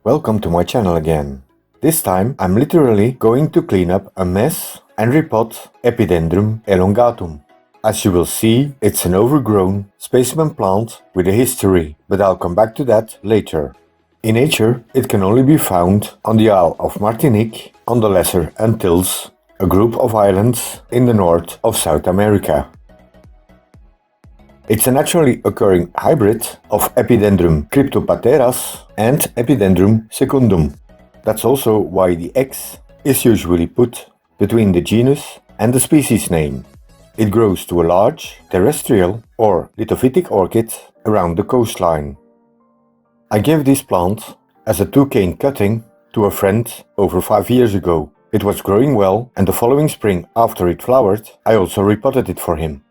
Welcome to my channel again. This time I'm literally going to clean up a mess and repot Epidendrum elongatum. As you will see, it's an overgrown specimen plant with a history, but I'll come back to that later. In nature, it can only be found on the Isle of Martinique, on the Lesser Antilles, a group of islands in the north of South America. It's a naturally occurring hybrid of Epidendrum cryptopateras and Epidendrum secundum. That's also why the X is usually put between the genus and the species name. It grows to a large, terrestrial or lithophytic orchid around the coastline. I gave this plant as a 2-cane cutting to a friend over 5 years ago. It was growing well, and the following spring after it flowered, I also repotted it for him.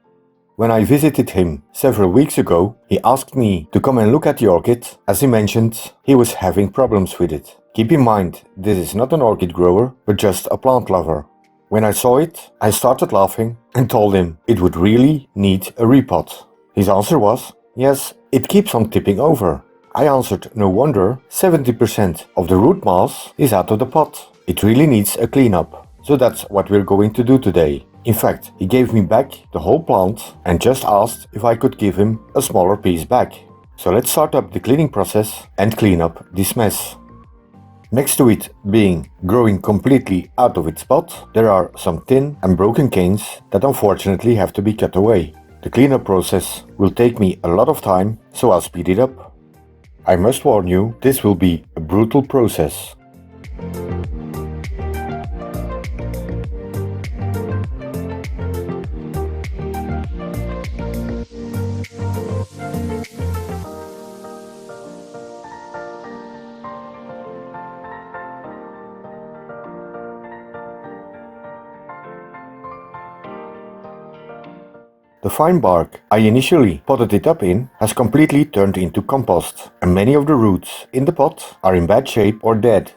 When I visited him several weeks ago, he asked me to come and look at the orchid, as he mentioned he was having problems with it. Keep in mind, this is not an orchid grower, but just a plant lover. When I saw it, I started laughing and told him it would really need a repot. His answer was, yes, it keeps on tipping over. I answered, no wonder, 70% of the root mass is out of the pot. It really needs a cleanup. So that's what we're going to do today. In fact, he gave me back the whole plant and just asked if I could give him a smaller piece back. So let's start up the cleaning process and clean up this mess. Next to it being growing completely out of its pot, there are some thin and broken canes that unfortunately have to be cut away. The cleanup process will take me a lot of time, so I'll speed it up. I must warn you, this will be a brutal process. The fine bark I initially potted it up in has completely turned into compost, and many of the roots in the pot are in bad shape or dead.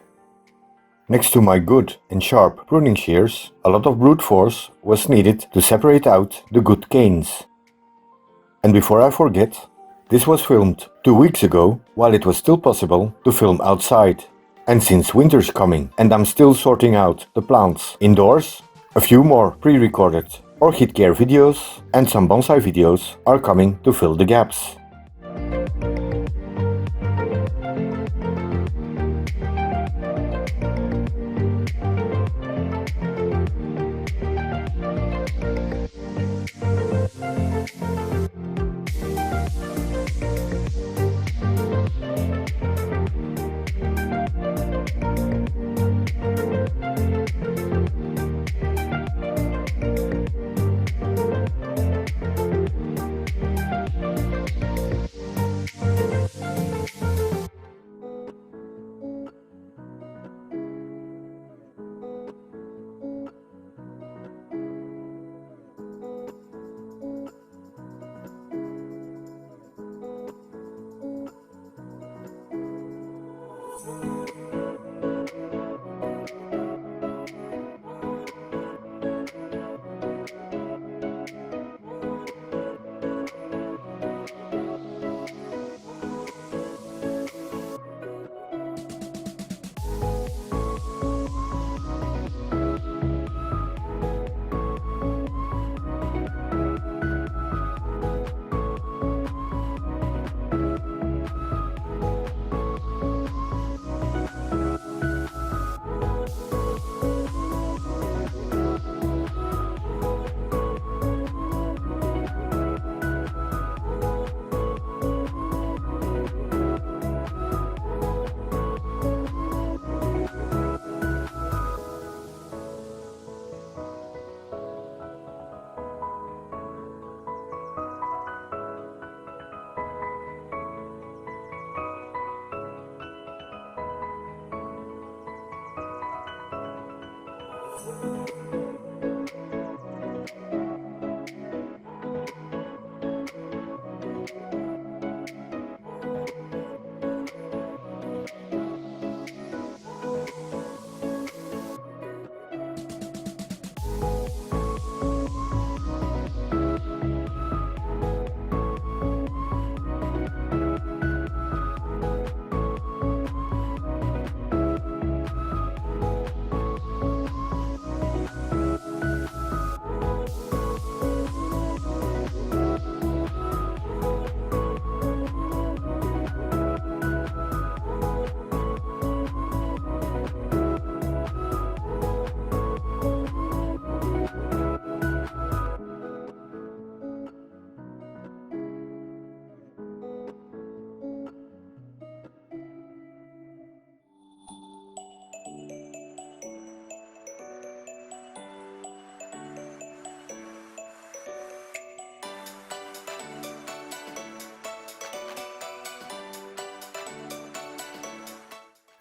Next to my good and sharp pruning shears, a lot of brute force was needed to separate out the good canes. And before I forget, this was filmed 2 weeks ago while it was still possible to film outside. And since winter's coming and I'm still sorting out the plants indoors, a few more pre-recorded orchid care videos and some bonsai videos are coming to fill the gaps.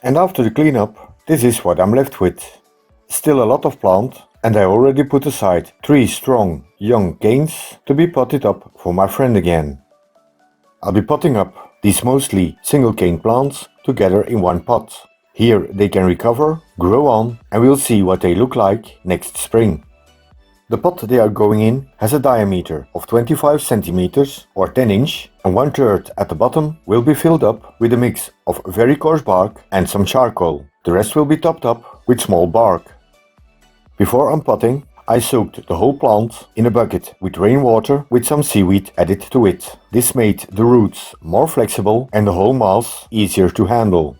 And after the cleanup, this is what I'm left with. Still a lot of plant, and I already put aside 3 strong young canes to be potted up for my friend again. I'll be potting up these mostly single cane plants together in one pot. Here they can recover, grow on, and we'll see what they look like next spring. The pot they are going in has a diameter of 25 centimeters or 10 inch, and 1/3 at the bottom will be filled up with a mix of very coarse bark and some charcoal. The rest will be topped up with small bark. Before unpotting, I soaked the whole plant in a bucket with rainwater with some seaweed added to it. This made the roots more flexible and the whole mass easier to handle.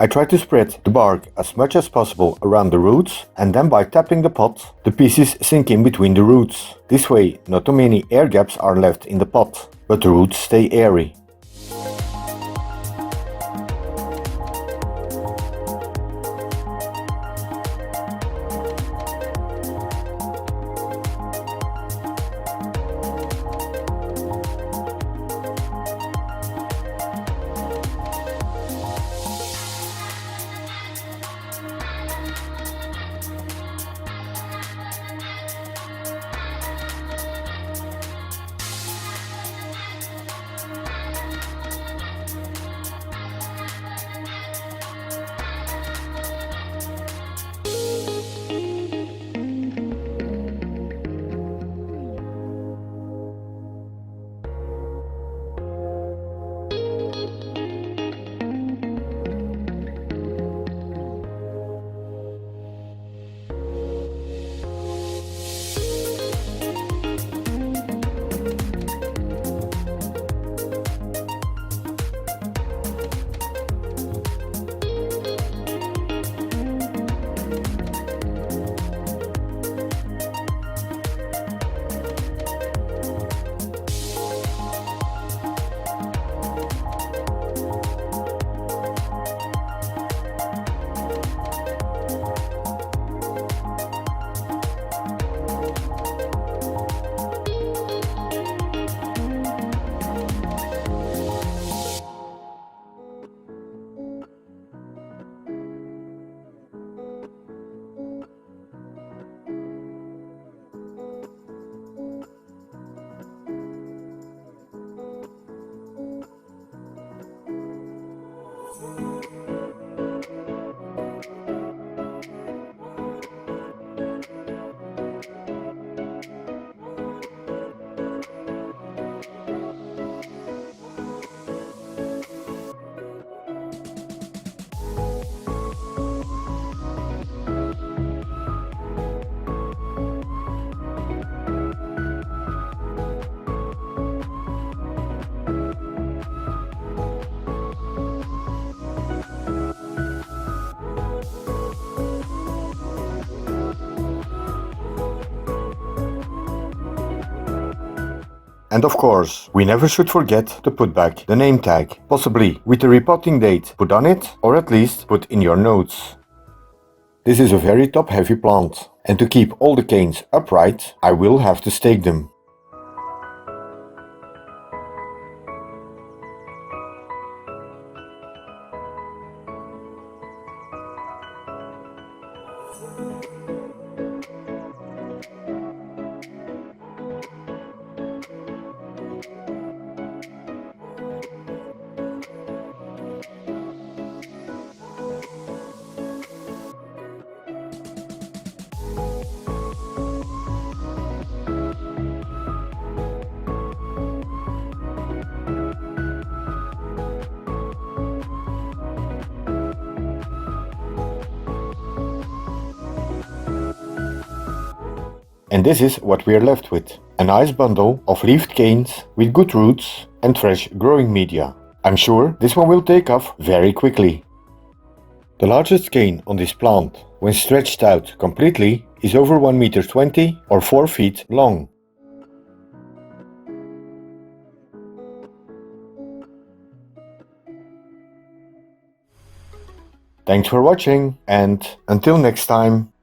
I try to spread the bark as much as possible around the roots, and then by tapping the pot, the pieces sink in between the roots. This way, not too many air gaps are left in the pot, but the roots stay airy. And of course, we never should forget to put back the name tag, possibly with the repotting date put on it, or at least put in your notes. This is a very top-heavy plant, and to keep all the canes upright, I will have to stake them. And this is what we are left with. A nice bundle of leafed canes with good roots and fresh growing media. I'm sure this one will take off very quickly. The largest cane on this plant, when stretched out completely, is over 1,20 m or 4 feet long. Thanks for watching, and until next time.